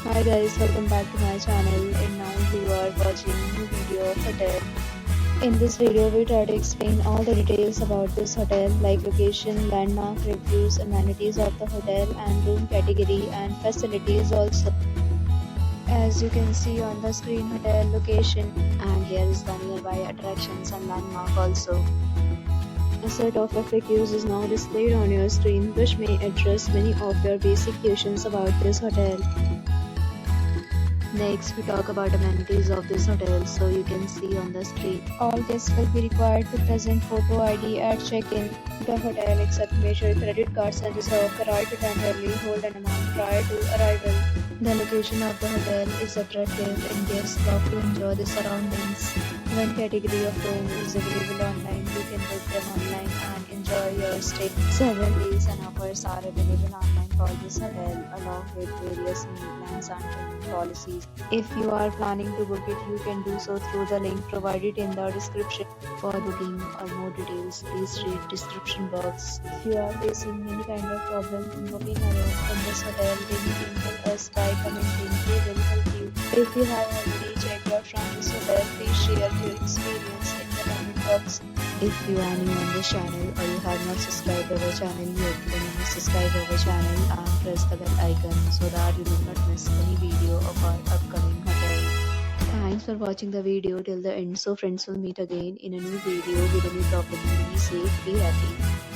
Hi guys, welcome back to my channel, and now you are watching new video of hotel. In this video, we try to explain all the details about this hotel like location, landmark, reviews, amenities of the hotel and room category and facilities also. As you can see on the screen, hotel location, and here is the nearby attractions and landmark also. A set of FAQs is now displayed on your screen which may address many of your basic questions about this hotel. Next, we talk about amenities of this hotel, so you can see on the screen. All guests will be required to present photo ID at check-in. The hotel accepts major credit cards and reserve the right to temporarily hold an amount prior to arrival. The location of the hotel is attractive and guests love to enjoy the surroundings. One category of room is available online. You can book them online and enjoy your stay. Several deals and offers are available online for this hotel along with various meal plans and payment policies. If you are planning to book it, you can do so through the link provided in the description. For booking or more details, please read description box. If you are facing any kind of problem in booking a room in this hotel, then you can tell us by commenting. We will help you. If you have already checked out from this hotel, please share your experience in the comment box. If you are new on this channel or you have not subscribed our channel yet, then you must subscribe our channel and press the bell icon so that you do not miss any video of our upcoming hotel. Thanks for watching the video till the end. So friends, will meet again in a new video with a new property. Be safe, be happy.